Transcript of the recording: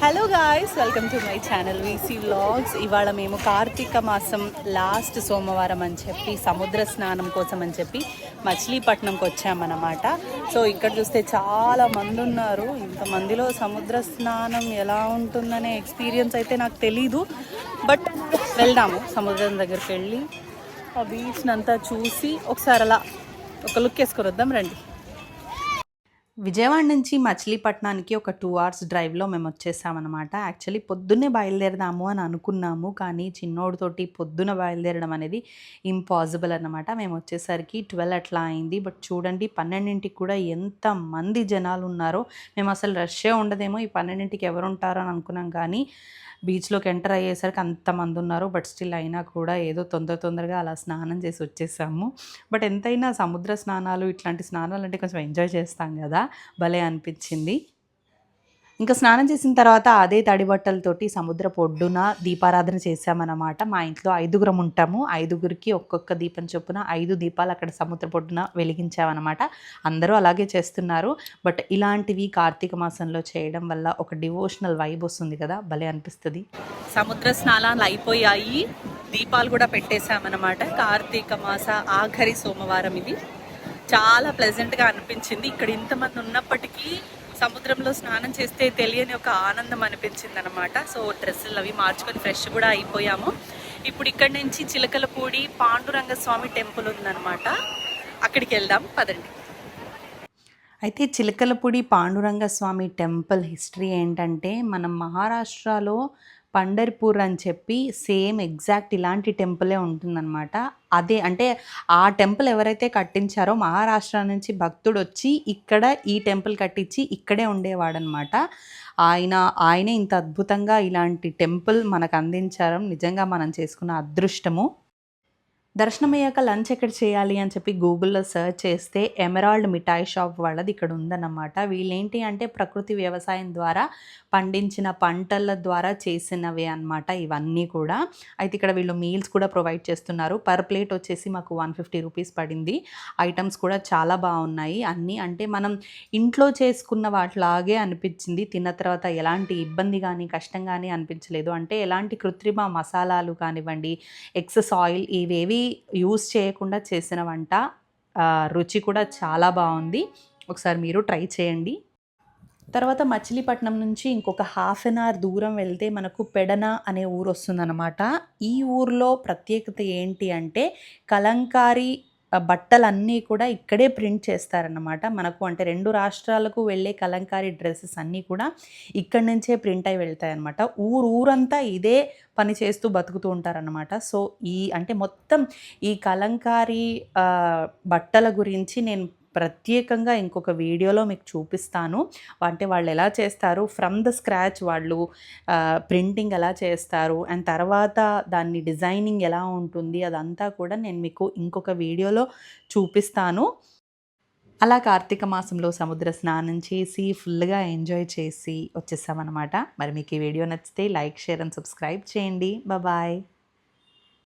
Hello guys, welcome to my channel VC vlogs. ఇవాళ మేము కార్తీక మాసం లాస్ట్ సోమవారం అని చెప్పి సముద్ర స్నానం కోసం అని చెప్పి మచిలీపట్నంకి వచ్చామన్నమాట. సో ఇక్కడ చూస్తే చాలా మంది ఉన్నారు. ఇంతమందిలో సముద్ర స్నానం ఎలా ఉంటుందనే ఎక్స్పీరియన్స్ అయితే నాకు తెలీదు, బట్ వెళ్దాము. సముద్రం దగ్గరికి వెళ్ళి ఆ బీచ్ని అంతా చూసి ఒకసారి అలా ఒక లుక్ వేసుకొని వద్దాం రండి. విజయవాడ నుంచి మచిలీపట్నానికి ఒక 2 hours డ్రైవ్లో మేము వచ్చేసామన్నమాట. యాక్చువల్లీ పొద్దున్నే బయలుదేరదాము అని అనుకున్నాము, కానీ చిన్నోడితోటి పొద్దున బయలుదేరడం అనేది ఇంపాసిబుల్ అన్నమాట. మేము వచ్చేసరికి 12 అట్లా అయింది. బట్ చూడండి 12ంటికి కూడా ఎంతమంది జనాలు ఉన్నారో. మేము అసలు రష్ే ఉండదేమో, ఈ 12ంటికి ఎవరు ఉంటారో అని అనుకున్నాం, కానీ బీచ్లోకి ఎంటర్ అయ్యేసరికి అంతమంది ఉన్నారు. బట్ స్టిల్ అయినా కూడా ఏదో తొందరగా అలా స్నానం చేసి వచ్చేసాము. బట్ ఎంతైనా సముద్ర స్నానాలు ఇట్లాంటి స్నానాలు అంటే కొంచెం ఎంజాయ్ చేస్తాం కదా, భలే అనిపించింది. ఇంకా స్నానం చేసిన తర్వాత అదే తడి బట్టలతోటి సముద్రపు ఒడ్డున దీపారాధన చేసామన్నమాట. మా ఇంట్లో 5గురం ఉంటాము. 5గురికి ఒక్కొక్క దీపం చొప్పున 5 దీపాలు అక్కడ సముద్రపు ఒడ్డున వెలిగించామన్నమాట. అందరూ అలాగే చేస్తున్నారు. బట్ ఇలాంటివి కార్తీక మాసంలో చేయడం వల్ల ఒక డివోషనల్ వైబ్ వస్తుంది కదా, భలే అనిపిస్తుంది. సముద్ర స్నానాలు అయిపోయాయి, దీపాలు కూడా పెట్టేశామన్నమాట. కార్తీక మాస ఆఖరి సోమవారం ఇది. చాలా ప్లెజెంట్గా అనిపించింది. ఇక్కడ ఇంతమంది ఉన్నప్పటికీ సముద్రంలో స్నానం చేస్తే తెలియని ఒక ఆనందం అనిపించింది అనమాట. సో డ్రెస్సులు అవి మార్చుకొని ఫ్రెష్ కూడా అయిపోయాము. ఇప్పుడు ఇక్కడ నుంచి చిలకలపూడి పాండురంగ స్వామి టెంపుల్ ఉందన్నమాట, అక్కడికి వెళ్దాం పదండి. అయితే చిలకలపూడి పాండురంగ స్వామి టెంపుల్ హిస్టరీ ఏంటంటే, మనం మహారాష్ట్రలో పండర్పూర్ అని చెప్పి సేమ్ ఎగ్జాక్ట్ ఇలాంటి టెంపులే ఉంటుందన్నమాట. అదే అంటే ఆ టెంపుల్ ఎవరైతే కట్టించారో మహారాష్ట్ర నుంచి భక్తుడు వచ్చి ఇక్కడ ఈ టెంపుల్ కట్టించి ఇక్కడే ఉండేవాడనమాట. ఆయనే ఇంత అద్భుతంగా ఇలాంటి టెంపుల్ మనకు అందించడం నిజంగా మనం చేసుకున్న అదృష్టము. దర్శనమయ్యాక లంచ్ ఎక్కడ చేయాలి అని చెప్పి గూగుల్లో సెర్చ్ చేస్తే ఎమరాల్డ్ మిఠాయి షాప్ వాళ్ళది ఇక్కడ ఉందన్నమాట. వీళ్ళేంటి అంటే ప్రకృతి వ్యవసాయం ద్వారా పండించిన పంటల ద్వారా చేసినవే అన్నమాట ఇవన్నీ కూడా. అయితే ఇక్కడ వీళ్ళు మీల్స్ కూడా ప్రొవైడ్ చేస్తున్నారు. పర్ ప్లేట్ వచ్చేసి మాకు 150 రూపీస్ పడింది. ఐటమ్స్ కూడా చాలా బాగున్నాయి అన్నీ. అంటే మనం ఇంట్లో చేసుకున్న వాటిలాగే అనిపించింది. తిన్న తర్వాత ఎలాంటి ఇబ్బంది కానీ కష్టం కానీ అనిపించలేదు. అంటే ఎలాంటి కృత్రిమ మసాలాలు కానివ్వండి, ఎక్సెస్ ఆయిల్ ఇవేవి యూస్ చేయకుండా చేసిన వంట. రుచి కూడా చాలా బాగుంది. ఒకసారి మీరు ట్రై చేయండి. తర్వాత మచిలీపట్నం నుంచి ఇంకొక 1/2 hour దూరం వెళ్తే మనకు పెడన అనే ఊరు వస్తుందన్నమాట. ఈ ఊరిలో ప్రత్యేకత ఏంటి అంటే కలంకారీ బట్టలన్నీ కూడా ఇక్కడే ప్రింట్ చేస్తారన్నమాట. మనకు అంటే 2 రాష్ట్రాలకు వెళ్ళే కలంకారీ డ్రెస్సెస్ అన్నీ కూడా ఇక్కడి నుంచే ప్రింట్ అయి వెళ్తాయన్నమాట. ఊరంతా ఇదే పని చేస్తూ బతుకుతూ ఉంటారన్నమాట. సో అంటే మొత్తం ఈ కలంకారీ బట్టల గురించి నేను ప్రత్యేకంగా ఇంకొక వీడియోలో మీకు చూపిస్తాను. అంటే వాళ్ళు ఎలా చేస్తారు, ఫ్రమ్ ద స్క్రాచ్ వాళ్ళు ప్రింటింగ్ ఎలా చేస్తారు, అండ్ తర్వాత దాన్ని డిజైనింగ్ ఎలా ఉంటుంది, అదంతా కూడా నేను మీకు ఇంకొక వీడియోలో చూపిస్తాను. అలా కార్తీక మాసంలో సముద్ర స్నానం చేసి ఫుల్గా ఎంజాయ్ చేసి వచ్చేసామన్నమాట. మరి మీకు ఈ వీడియో నచ్చితే లైక్, షేర్ అండ్ సబ్స్క్రైబ్ చేయండి. బాయ్.